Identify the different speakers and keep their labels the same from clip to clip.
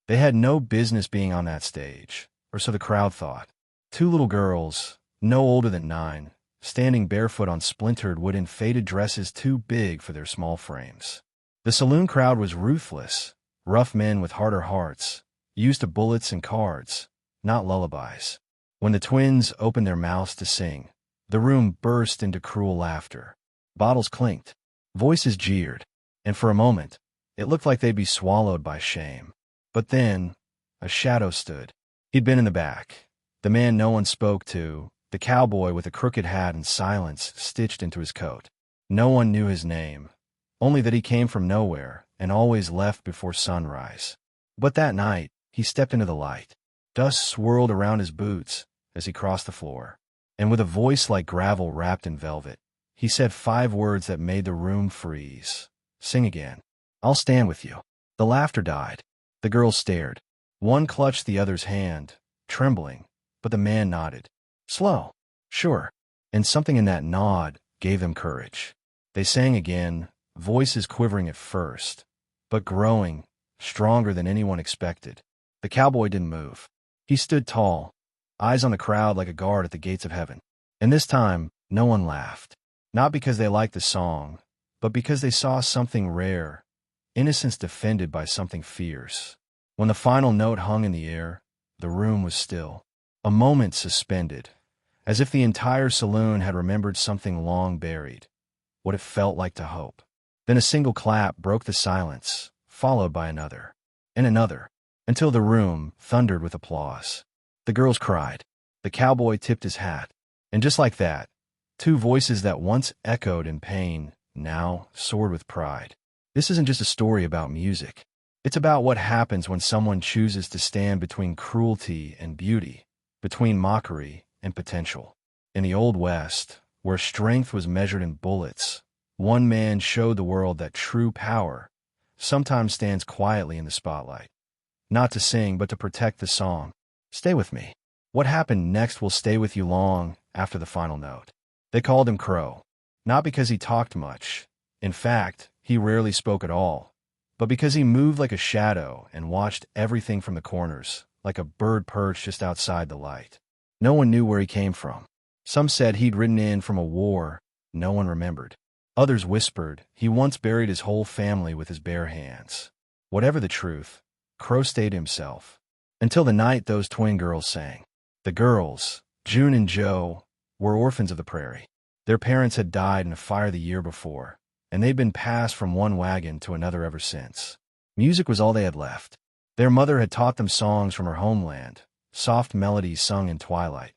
Speaker 1: They had no business being on that stage, or so the crowd thought. Two little girls, no older than 9, standing barefoot on splintered wood in faded dresses too big for their small frames. The saloon crowd was ruthless, rough men with harder hearts, used to bullets and cards, not lullabies. When the twins opened their mouths to sing, the room burst into cruel laughter. Bottles clinked, voices jeered, and for a moment, it looked like they'd be swallowed by shame. But then, a shadow stood. He'd been in the back, the man no one spoke to, the cowboy with a crooked hat and silence stitched into his coat. No one knew his name, only that he came from nowhere and always left before sunrise. But that night, he stepped into the light. Dust swirled around his boots as he crossed the floor, and with a voice like gravel wrapped in velvet, he said 5 words that made the room freeze. "Sing again. I'll stand with you." The laughter died. The girls stared. One clutched the other's hand, trembling, but the man nodded. "Slow. Sure." And something in that nod gave them courage. They sang again, voices quivering at first, but growing, stronger than anyone expected. The cowboy didn't move. He stood tall, eyes on the crowd like a guard at the gates of heaven. And this time, no one laughed. Not because they liked the song, but because they saw something rare, innocence defended by something fierce. When the final note hung in the air, the room was still. A moment suspended, as if the entire saloon had remembered something long buried, what it felt like to hope. Then a single clap broke the silence, followed by another, and another, until the room thundered with applause. The girls cried. The cowboy tipped his hat. And just like that, 2 voices that once echoed in pain now soared with pride. This isn't just a story about music. It's about what happens when someone chooses to stand between cruelty and beauty, between mockery and potential. In the Old West, where strength was measured in bullets, one man showed the world that true power sometimes stands quietly in the spotlight. Not to sing, but to protect the song. Stay with me. What happened next will stay with you long after the final note. They called him Crow, not because he talked much. In fact, he rarely spoke at all, but because he moved like a shadow and watched everything from the corners, like a bird perched just outside the light. No one knew where he came from. Some said he'd ridden in from a war no one remembered. Others whispered he once buried his whole family with his bare hands. Whatever the truth, Crow stayed himself. Until the night those twin girls sang. The girls, June and Joe, were orphans of the prairie. Their parents had died in a fire the year before, and they'd been passed from one wagon to another ever since. Music was all they had left. Their mother had taught them songs from her homeland, soft melodies sung in twilight,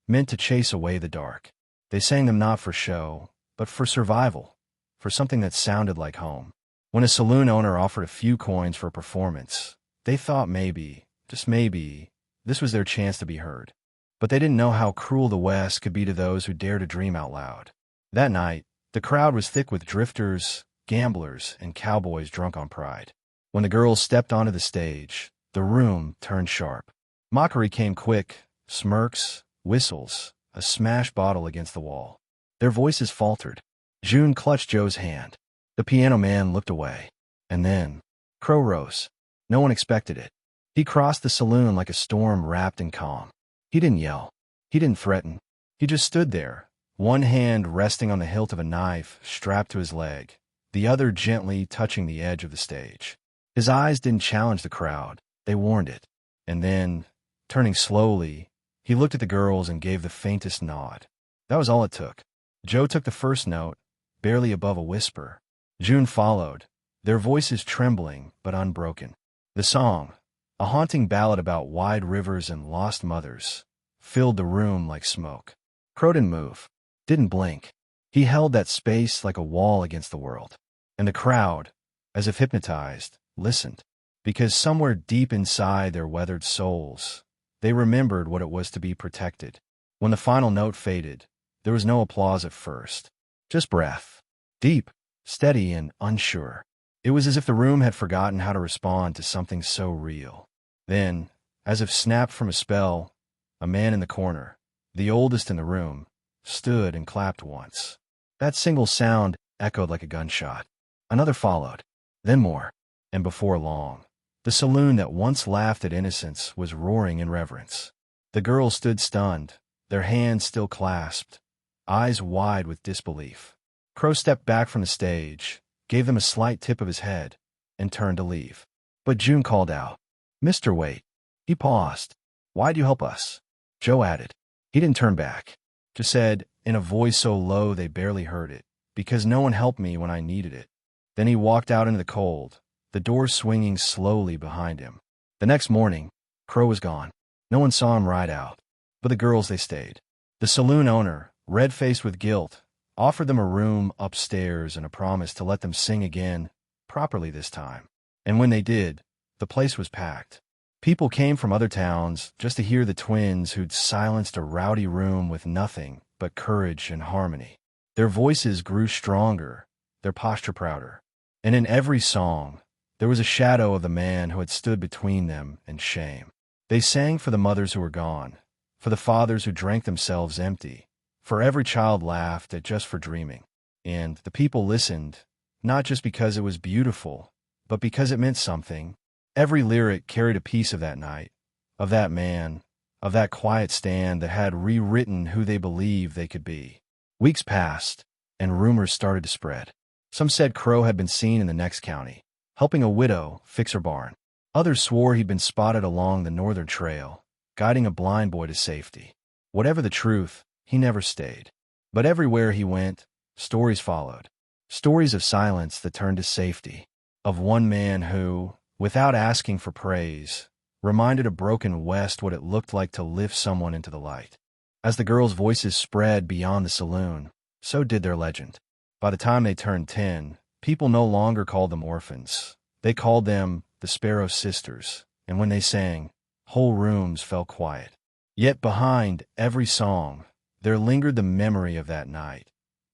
Speaker 1: meant to chase away the dark. They sang them not for show, but for survival, for something that sounded like home. When a saloon owner offered a few coins for a performance, they thought maybe, just maybe, this was their chance to be heard. But they didn't know how cruel the West could be to those who dare to dream out loud. That night, the crowd was thick with drifters, gamblers, and cowboys drunk on pride. When the girls stepped onto the stage, the room turned sharp. Mockery came quick, smirks, whistles, a smashed bottle against the wall. Their voices faltered. June clutched Joe's hand. The piano man looked away. And then, Crow rose. No one expected it. He crossed the saloon like a storm wrapped in calm. He didn't yell. He didn't threaten. He just stood there, one hand resting on the hilt of a knife strapped to his leg, the other gently touching the edge of the stage. His eyes didn't challenge the crowd. They warned it. And then, turning slowly, he looked at the girls and gave the faintest nod. That was all it took. Joe took the first note, barely above a whisper. June followed, their voices trembling but unbroken. The song, a haunting ballad about wide rivers and lost mothers, filled the room like smoke. Crow didn't move, didn't blink. He held that space like a wall against the world. And the crowd, as if hypnotized, listened, because somewhere deep inside their weathered souls, they remembered what it was to be protected. When the final note faded, there was no applause at first, just breath, deep, steady, and unsure. It was as if the room had forgotten how to respond to something so real. Then, as if snapped from a spell, a man in the corner, the oldest in the room, stood and clapped once. That single sound echoed like a gunshot. Another followed, then more, and before long, the The saloon that once laughed at innocence was roaring in reverence. The girls stood stunned, their hands still clasped, eyes wide with disbelief. Crow stepped back from the stage, gave them a slight tip of his head, and turned to leave. But June called out, "Mr. Wait." He paused. "Why'd you help us?" Joe added. He didn't turn back, just said, in a voice so low they barely heard it, "Because no one helped me when I needed it." Then he walked out into the cold, the door swinging slowly behind him. The next morning, Crow was gone. No one saw him ride out. But the girls, they stayed. The saloon owner, red-faced with guilt, offered them a room upstairs and a promise to let them sing again, properly this time. And when they did, the place was packed. People came from other towns just to hear the twins who'd silenced a rowdy room with nothing but courage and harmony. Their voices grew stronger, their posture prouder. And in every song, there was a shadow of the man who had stood between them and shame. They sang for the mothers who were gone, for the fathers who drank themselves empty, for every child laughed at just for dreaming. And the people listened, not just because it was beautiful, but because it meant something. Every lyric carried a piece of that night, of that man, of that quiet stand that had rewritten who they believed they could be. Weeks passed, and rumors started to spread. Some said Crow had been seen in the next county, helping a widow fix her barn. Others swore he'd been spotted along the northern trail, guiding a blind boy to safety. Whatever the truth, he never stayed. But everywhere he went, stories followed. Stories of silence that turned to safety. Of one man who, without asking for praise, reminded a broken West what it looked like to lift someone into the light. As the girls' voices spread beyond the saloon, so did their legend. By the time they turned 10, people no longer called them orphans. They called them the Sparrow Sisters, and when they sang, whole rooms fell quiet. Yet behind every song, there lingered the memory of that night,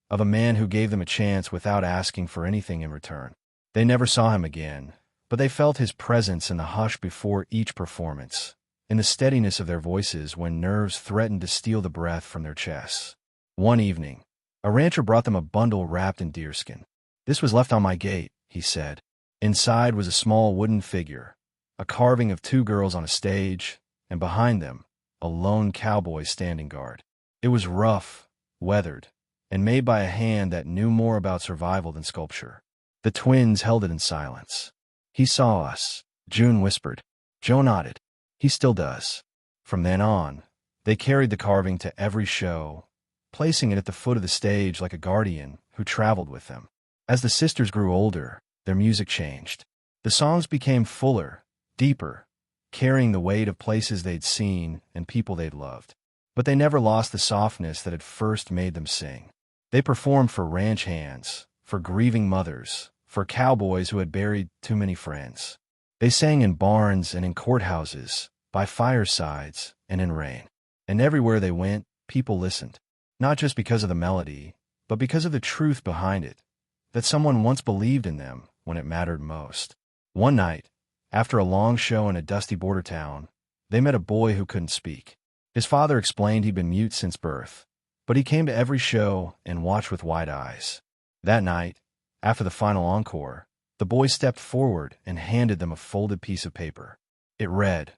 Speaker 1: of a man who gave them a chance without asking for anything in return. They never saw him again, but they felt his presence in the hush before each performance, in the steadiness of their voices when nerves threatened to steal the breath from their chests. One evening, a rancher brought them a bundle wrapped in deerskin. "This was left on my gate," he said. Inside was a small wooden figure, a carving of two girls on a stage, and behind them, a lone cowboy standing guard. It was rough, weathered, and made by a hand that knew more about survival than sculpture. The twins held it in silence. "He saw us," June whispered. Joe nodded. "He still does." From then on, they carried the carving to every show, placing it at the foot of the stage like a guardian who traveled with them. As the sisters grew older, their music changed. The songs became fuller, deeper, carrying the weight of places they'd seen and people they'd loved. But they never lost the softness that had first made them sing. They performed for ranch hands, for grieving mothers, for cowboys who had buried too many friends. They sang in barns and in courthouses, by firesides and in rain. And everywhere they went, people listened, not just because of the melody, but because of the truth behind it, that someone once believed in them when it mattered most. One night, after a long show in a dusty border town, they met a boy who couldn't speak. His father explained he'd been mute since birth, but he came to every show and watched with wide eyes. That night, after the final encore, the boy stepped forward and handed them a folded piece of paper. It read,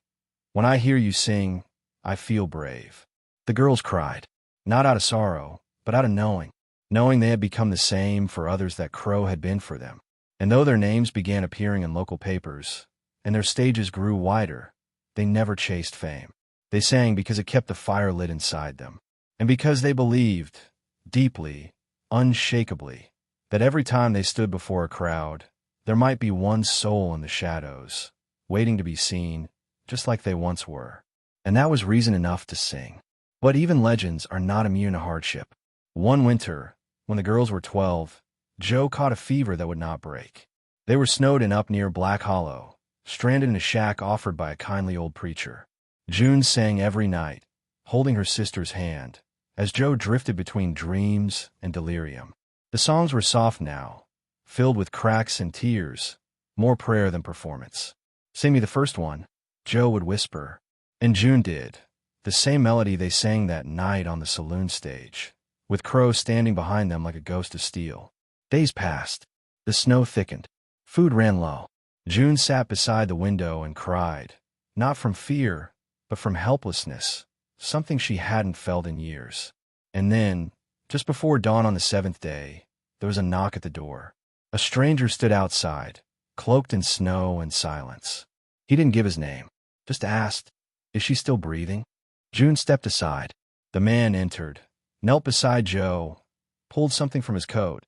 Speaker 1: "When I hear you sing, I feel brave." The girls cried, not out of sorrow, but out of knowing they had become the same for others that Crow had been for them. And though their names began appearing in local papers, and their stages grew wider, they never chased fame. They sang because it kept the fire lit inside them, and because they believed, deeply, unshakably, that every time they stood before a crowd, there might be one soul in the shadows, waiting to be seen, just like they once were. And that was reason enough to sing. But even legends are not immune to hardship. One winter, when the girls were 12, Joe caught a fever that would not break. They were snowed in up near Black Hollow, stranded in a shack offered by a kindly old preacher. June sang every night, holding her sister's hand, as Joe drifted between dreams and delirium. The songs were soft now, filled with cracks and tears, more prayer than performance. "Sing me the first one," Joe would whisper, and June did, the same melody they sang that night on the saloon stage, with Crow standing behind them like a ghost of steel. Days passed. The snow thickened. Food ran low. June sat beside the window and cried, not from fear, but from helplessness, something she hadn't felt in years. And then, just before dawn on the seventh day, there was a knock at the door. A stranger stood outside, cloaked in snow and silence. He didn't give his name, just asked, "Is she still breathing?" June stepped aside. The man entered, knelt beside Joe, pulled something from his coat,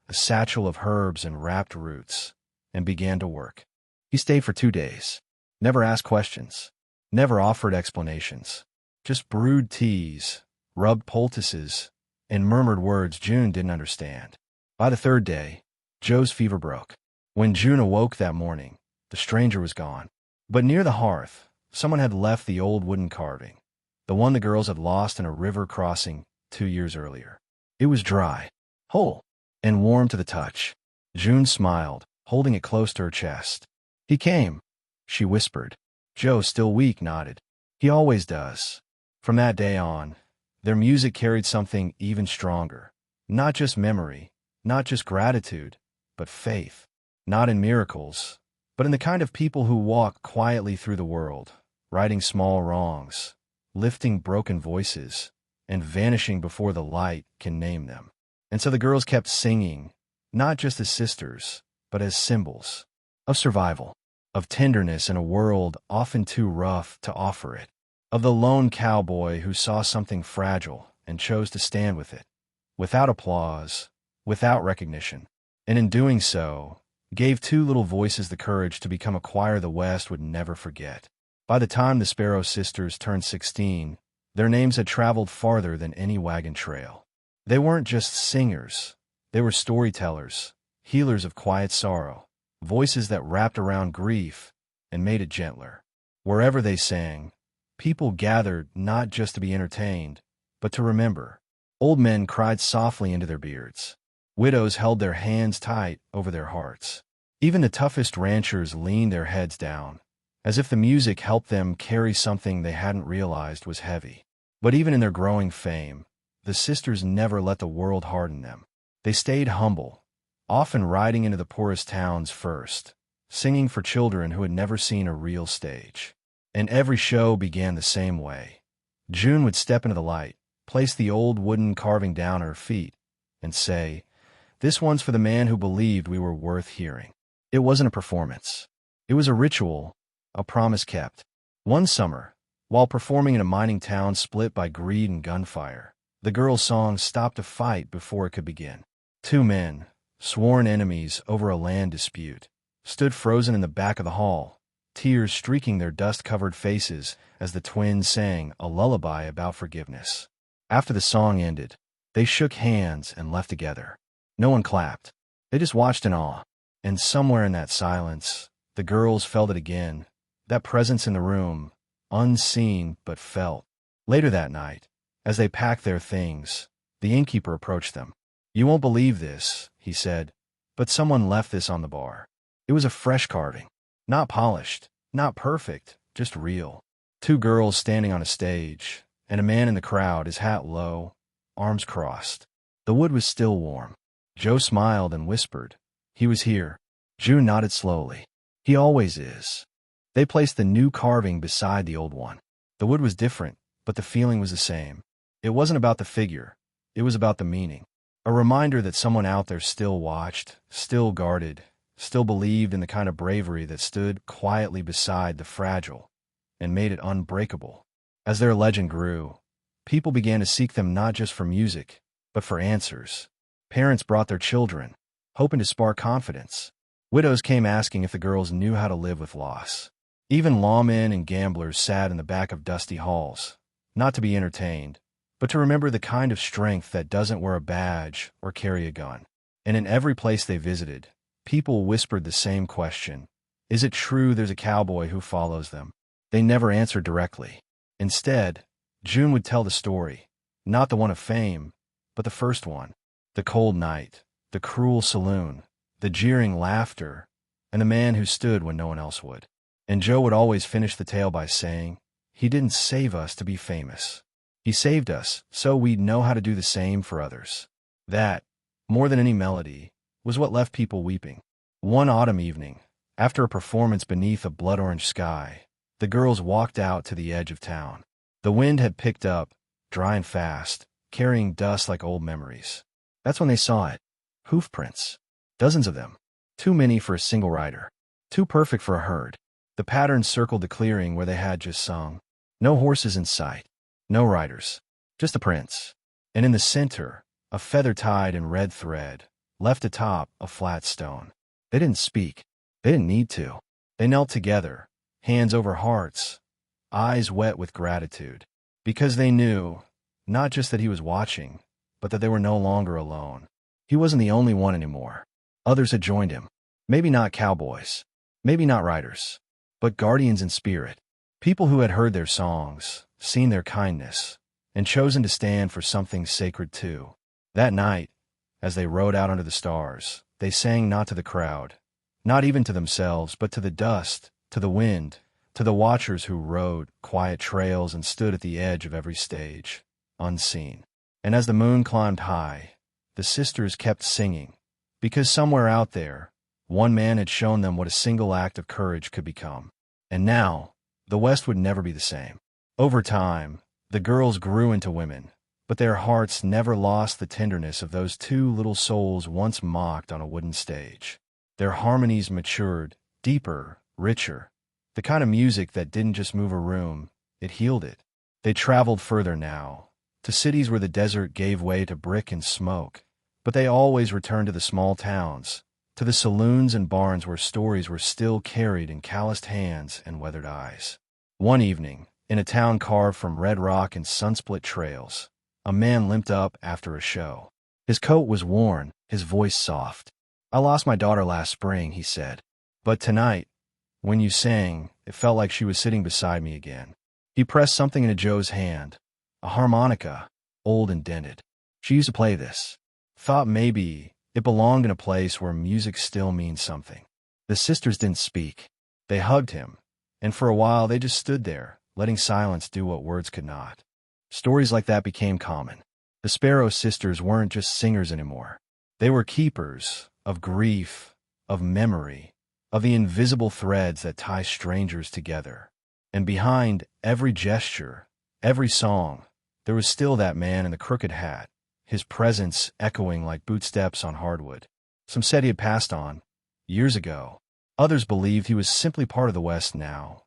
Speaker 1: a satchel of herbs and wrapped roots, and began to work. He stayed for 2 days, never asked questions, never offered explanations, just brewed teas, rubbed poultices, and murmured words June didn't understand. By the third day, Joe's fever broke. When June awoke that morning, the stranger was gone. But near the hearth, someone had left the old wooden carving, the one the girls had lost in a river crossing 2 years earlier. It was dry, whole, and warm to the touch. June smiled, holding it close to her chest. "He came," she whispered. Joe, still weak, nodded. "He always does." From that day on, their music carried something even stronger. Not just memory, not just gratitude, but faith. Not in miracles, but in the kind of people who walk quietly through the world, righting small wrongs, lifting broken voices, and vanishing before the light can name them. And so the girls kept singing, not just as sisters, but as symbols of survival, of tenderness in a world often too rough to offer it, of the lone cowboy who saw something fragile and chose to stand with it, without applause, without recognition, and in doing so, gave 2 little voices the courage to become a choir the West would never forget. By the time the Sparrow sisters turned 16, their names had traveled farther than any wagon trail. They weren't just singers, they were storytellers, healers of quiet sorrow, voices that wrapped around grief and made it gentler. Wherever they sang, people gathered not just to be entertained, but to remember. Old men cried softly into their beards. Widows held their hands tight over their hearts. Even the toughest ranchers leaned their heads down, as if the music helped them carry something they hadn't realized was heavy. But even in their growing fame, the sisters never let the world harden them. They stayed humble, often riding into the poorest towns first, singing for children who had never seen a real stage. And every show began the same way. June would step into the light, place the old wooden carving down at her feet, and say, "This one's for the man who believed we were worth hearing." It wasn't a performance. It was a ritual, a promise kept. One summer, while performing in a mining town split by greed and gunfire, the girls' song stopped a fight before it could begin. 2 men, sworn enemies over a land dispute, stood frozen in the back of the hall, tears streaking their dust-covered faces as the twins sang a lullaby about forgiveness. After the song ended, they shook hands and left together. No one clapped. They just watched in awe. And somewhere in that silence, the girls felt it again, that presence in the room, unseen but felt. Later that night, as they packed their things, the innkeeper approached them. "You won't believe this," he said, "but someone left this on the bar." It was a fresh carving. Not polished, not perfect, just real. 2 girls standing on a stage, and a man in the crowd, his hat low, arms crossed. The wood was still warm. Joe smiled and whispered, "He was here." June nodded slowly. "He always is." They placed the new carving beside the old one. The wood was different, but the feeling was the same. It wasn't about the figure. It was about the meaning. A reminder that someone out there still watched, still guarded, still believed in the kind of bravery that stood quietly beside the fragile and made it unbreakable. As their legend grew, people began to seek them not just for music, but for answers. Parents brought their children, hoping to spark confidence. Widows came asking if the girls knew how to live with loss. Even lawmen and gamblers sat in the back of dusty halls, not to be entertained, but to remember the kind of strength that doesn't wear a badge or carry a gun. And in every place they visited, people whispered the same question: is it true there's a cowboy who follows them? They never answered directly. Instead, June would tell the story, not the one of fame, but the first one. The cold night, the cruel saloon, the jeering laughter, and the man who stood when no one else would. And Joe would always finish the tale by saying, "He didn't save us to be famous. He saved us so we'd know how to do the same for others." That, more than any melody, was what left people weeping. One autumn evening, After a performance beneath a blood-orange sky, the girls walked out to the edge of town. The wind had picked up, dry and fast, carrying dust like old memories. That's when they saw it. Hoof prints. Dozens of them. Too many for a single rider. Too perfect for a herd. The patterns circled the clearing where they had just sung. No horses in sight. No riders. Just the prints. And in the center, a feather tied in red thread, left atop a flat stone. They didn't speak. They didn't need to. They knelt together, hands over hearts, eyes wet with gratitude. Because they knew, not just that he was watching, but that they were no longer alone. He wasn't the only one anymore. Others had joined him. Maybe not cowboys. Maybe not riders. But guardians in spirit. People who had heard their songs, seen their kindness, and chosen to stand for something sacred too. That night, as they rode out under the stars, they sang not to the crowd, not even to themselves, but to the dust, to the wind, to the watchers who rode quiet trails and stood at the edge of every stage, unseen. And as the moon climbed high, the sisters kept singing, because somewhere out there, one man had shown them what a single act of courage could become. And now, the West would never be the same. Over time, the girls grew into women, but their hearts never lost the tenderness of those two little souls once mocked on a wooden stage. Their harmonies matured, deeper, richer, the kind of music that didn't just move a room, it healed it. They traveled further now, to cities where the desert gave way to brick and smoke, but they always returned to the small towns, to the saloons and barns where stories were still carried in calloused hands and weathered eyes. One evening, in a town carved from red rock and sun-split trails, a man limped up after a show. His coat was worn, his voice soft. "I lost my daughter last spring," he said. "But tonight, when you sang, it felt like she was sitting beside me again." He pressed something into Joe's hand, a harmonica, old and dented. She used to play this. Thought maybe it belonged in a place where music still means something. The sisters didn't speak. They hugged him, and for a while they just stood there, letting silence do what words could not. Stories like that became common. The Sparrow sisters weren't just singers anymore. They were keepers of grief, of memory, of the invisible threads that tie strangers together. And behind every gesture, every song, there was still that man in the crooked hat, his presence echoing like bootsteps on hardwood. Some said he had passed on, years ago. Others believed he was simply part of the West now,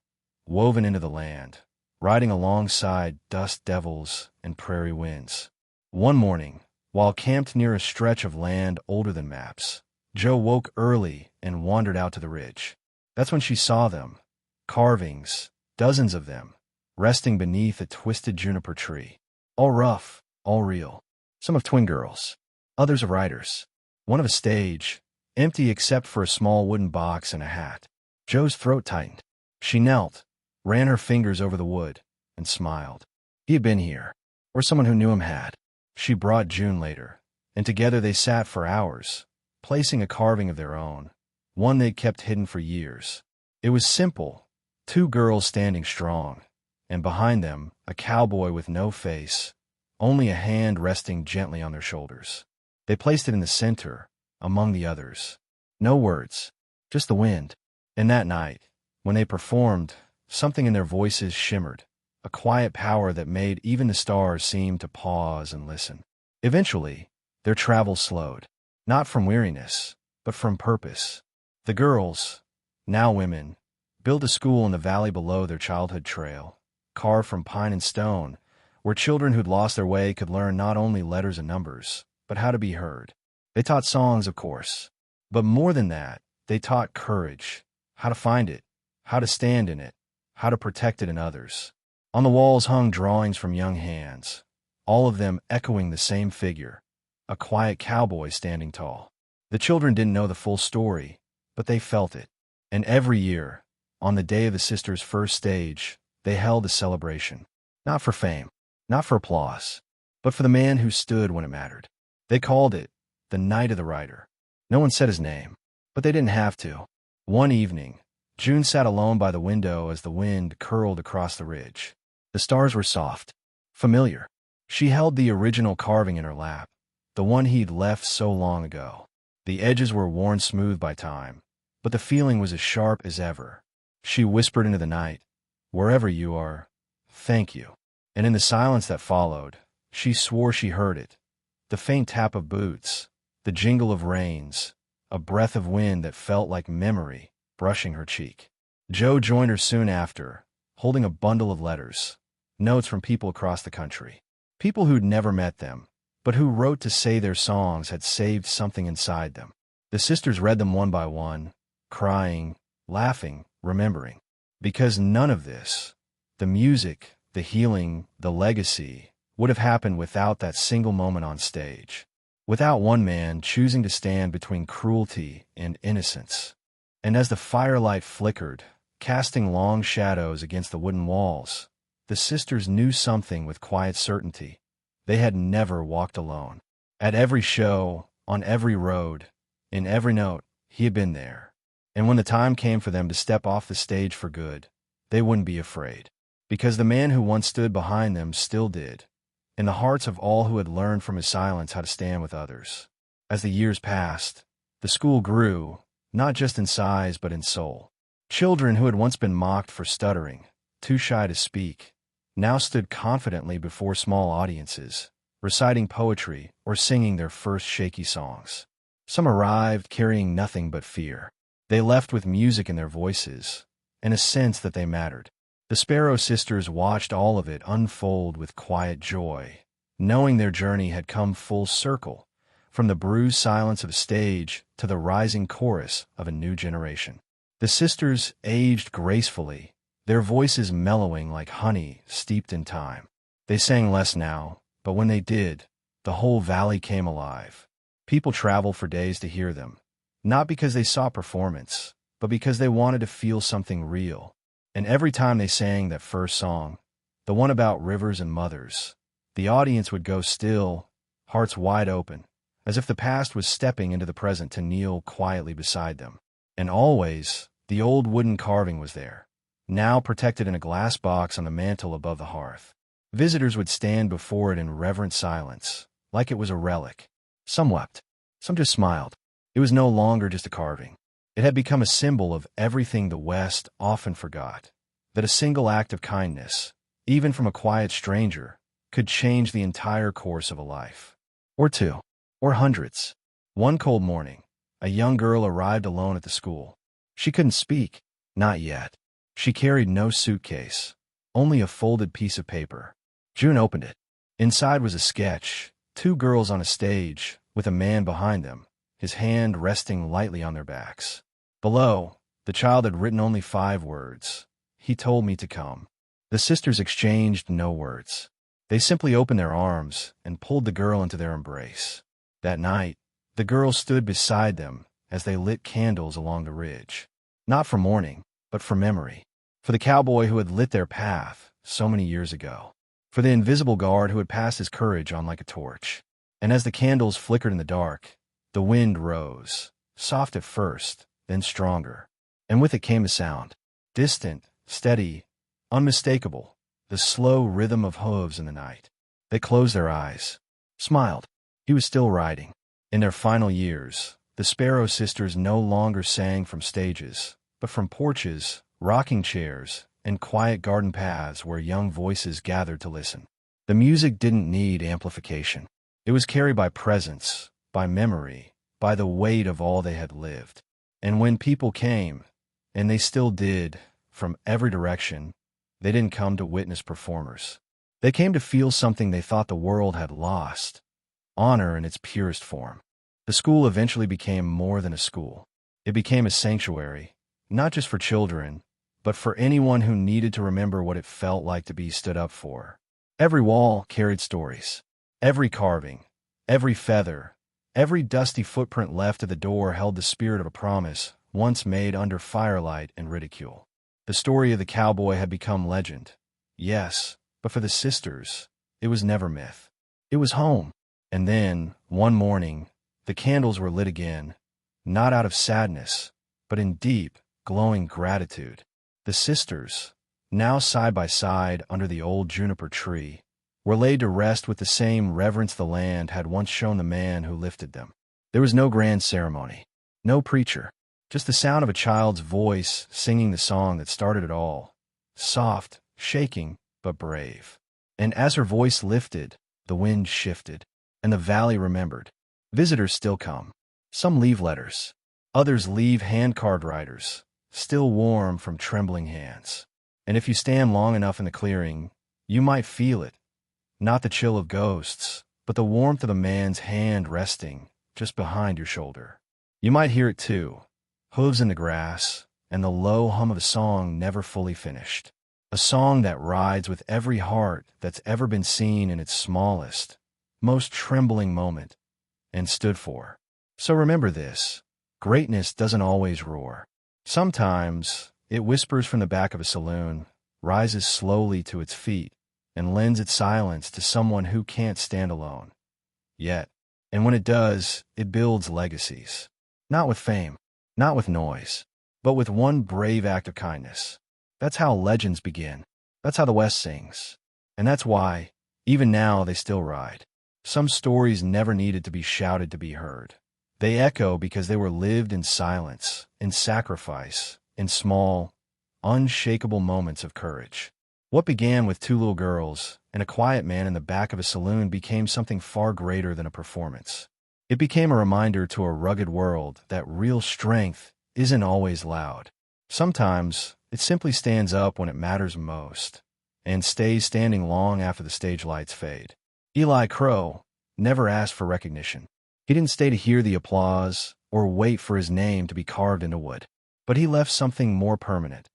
Speaker 1: woven into the land, riding alongside dust devils and prairie winds. One morning, while camped near a stretch of land older than maps, Joe woke early and wandered out to the ridge. That's when she saw them, carvings, dozens of them, resting beneath a twisted juniper tree. All rough, all real. Some of twin girls, others of riders. One of a stage, empty except for a small wooden box and a hat. Joe's throat tightened. She knelt, ran her fingers over the wood, and smiled. He had been here, or someone who knew him had. She brought June later, and together they sat for hours, placing a carving of their own, one they'd kept hidden for years. It was simple, two girls standing strong, and behind them, a cowboy with no face, only a hand resting gently on their shoulders. They placed it in the center, among the others. No words, just the wind. And that night, when they performed, something in their voices shimmered, a quiet power that made even the stars seem to pause and listen. Eventually, their travel slowed, not from weariness, but from purpose. The girls, now women, built a school in the valley below their childhood trail, carved from pine and stone, where children who'd lost their way could learn not only letters and numbers, but how to be heard. They taught songs, of course, but more than that, they taught courage, how to find it, how to stand in it, how to protect it in others. On the walls hung drawings from young hands, all of them echoing the same figure, a quiet cowboy standing tall. The children didn't know the full story, but they felt it. And every year, on the day of the sisters' first stage, they held a celebration. Not for fame, not for applause, but for the man who stood when it mattered. They called it the Night of the Rider. No one said his name, but they didn't have to. One evening, June sat alone by the window as the wind curled across the ridge. The stars were soft, familiar. She held the original carving in her lap, the one he'd left so long ago. The edges were worn smooth by time, but the feeling was as sharp as ever. She whispered into the night, "Wherever you are, thank you." And in the silence that followed, she swore she heard it. The faint tap of boots, the jingle of reins, a breath of wind that felt like memory brushing her cheek. Joe joined her soon after, holding a bundle of letters, notes from people across the country. People who'd never met them, but who wrote to say their songs had saved something inside them. The sisters read them one by one, crying, laughing, remembering. Because none of this, the music, the healing, the legacy, would have happened without that single moment on stage. Without one man choosing to stand between cruelty and innocence. And as the firelight flickered, casting long shadows against the wooden walls, the sisters knew something with quiet certainty. They had never walked alone. At every show, on every road, in every note, he had been there. And when the time came for them to step off the stage for good, they wouldn't be afraid. Because the man who once stood behind them still did, in the hearts of all who had learned from his silence how to stand with others. As the years passed, the school grew, not just in size but in soul. Children who had once been mocked for stuttering, too shy to speak, now stood confidently before small audiences, reciting poetry or singing their first shaky songs. Some arrived carrying nothing but fear. They left with music in their voices, and a sense that they mattered. The Sparrow sisters watched all of it unfold with quiet joy, knowing their journey had come full circle, from the bruised silence of a stage to the rising chorus of a new generation. The sisters aged gracefully, their voices mellowing like honey steeped in time. They sang less now, but when they did, the whole valley came alive. People traveled for days to hear them, not because they saw performance, but because they wanted to feel something real. And every time they sang that first song, the one about rivers and mothers, the audience would go still, hearts wide open, as if the past was stepping into the present to kneel quietly beside them. And always, the old wooden carving was there, now protected in a glass box on the mantel above the hearth. Visitors would stand before it in reverent silence, like it was a relic. Some wept, some just smiled. It was no longer just a carving. It had become a symbol of everything the West often forgot, that a single act of kindness, even from a quiet stranger, could change the entire course of a life. Or two, or hundreds. One cold morning, a young girl arrived alone at the school. She couldn't speak, not yet. She carried no suitcase, only a folded piece of paper. June opened it. Inside was a sketch, two girls on a stage, with a man behind them, his hand resting lightly on their backs. Below, the child had written only 5 words. "He told me to come." The sisters exchanged no words. They simply opened their arms and pulled the girl into their embrace. That night, the girl stood beside them as they lit candles along the ridge. Not for mourning, but for memory. For the cowboy who had lit their path so many years ago. For the invisible guard who had passed his courage on like a torch. And as the candles flickered in the dark, the wind rose, soft at first, then stronger. And with it came a sound, distant, steady, unmistakable, the slow rhythm of hooves in the night. They closed their eyes, smiled. He was still riding. In their final years, the Sparrow sisters no longer sang from stages, but from porches, rocking chairs, and quiet garden paths where young voices gathered to listen. The music didn't need amplification. It was carried by presence, by memory, by the weight of all they had lived. And when people came, and they still did, from every direction, they didn't come to witness performers. They came to feel something they thought the world had lost, honor in its purest form. The school eventually became more than a school. It became a sanctuary, not just for children, but for anyone who needed to remember what it felt like to be stood up for. Every wall carried stories. Every carving, every feather, every dusty footprint left at the door held the spirit of a promise once made under firelight and ridicule. The story of the cowboy had become legend. Yes, but for the sisters, it was never myth. It was home. And then, one morning, the candles were lit again, not out of sadness, but in deep, glowing gratitude. The sisters, now side by side under the old juniper tree, were laid to rest with the same reverence the land had once shown the man who lifted them. There was no grand ceremony, no preacher, Just the sound of a child's voice singing the song that started it all. Soft, shaking, but brave. And as her voice lifted, the wind shifted, and the valley remembered. Visitors still come. Some leave letters. Others leave handcard writers, still warm from trembling hands. And if you stand long enough in the clearing, you might feel it. Not the chill of ghosts, but the warmth of a man's hand resting just behind your shoulder. You might hear it too, hooves in the grass, and the low hum of a song never fully finished. A song that rides with every heart that's ever been seen in its smallest, most trembling moment, and stood for. So remember this: greatness doesn't always roar. Sometimes it whispers from the back of a saloon, rises slowly to its feet, and lends its silence to someone who can't stand alone. Yet, and when it does, it builds legacies. Not with fame, not with noise, but with one brave act of kindness. That's how legends begin. That's how the West sings. And that's why, even now, they still ride. Some stories never needed to be shouted to be heard. They echo because they were lived in silence, in sacrifice, in small, unshakable moments of courage. What began with two little girls and a quiet man in the back of a saloon became something far greater than a performance. It became a reminder to a rugged world that real strength isn't always loud. Sometimes it simply stands up when it matters most, and stays standing long after the stage lights fade. Eli Crow never asked for recognition. He didn't stay to hear the applause or wait for his name to be carved into wood. But he left something more permanent,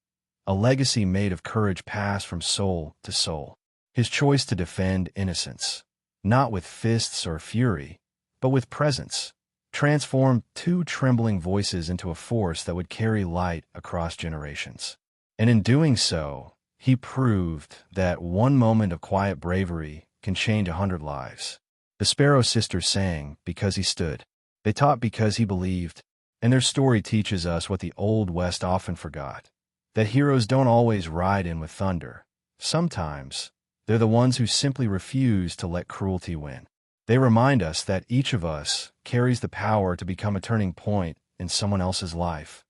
Speaker 1: a legacy made of courage passed from soul to soul. His choice to defend innocence, not with fists or fury, but with presence, transformed two trembling voices into a force that would carry light across generations. And in doing so, he proved that one moment of quiet bravery can change 100 lives. The Sparrow Sisters sang because he stood. They taught because he believed. And their story teaches us what the Old West often forgot: that heroes don't always ride in with thunder. Sometimes, they're the ones who simply refuse to let cruelty win. They remind us that each of us carries the power to become a turning point in someone else's life,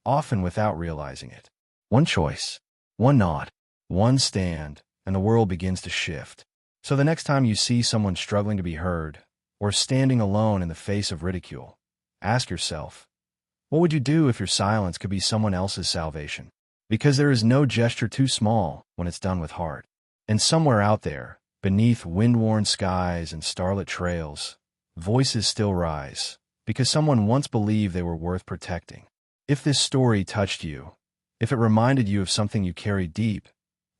Speaker 1: often without realizing it. One choice, one nod, one stand, and the world begins to shift. So the next time you see someone struggling to be heard, or standing alone in the face of ridicule, ask yourself, what would you do if your silence could be someone else's salvation? Because there is no gesture too small when it's done with heart. And somewhere out there, beneath wind-worn skies and starlit trails, voices still rise, because someone once believed they were worth protecting. If this story touched you, if it reminded you of something you carry deep,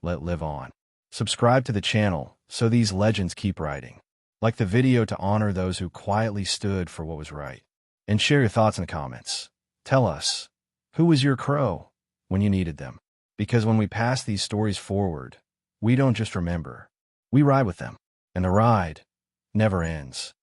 Speaker 1: let it live on. Subscribe to the channel so these legends keep writing. Like the video to honor those who quietly stood for what was right. And share your thoughts in the comments. Tell us, who was your crow when you needed them? Because when we pass these stories forward, we don't just remember, we ride with them. And the ride never ends.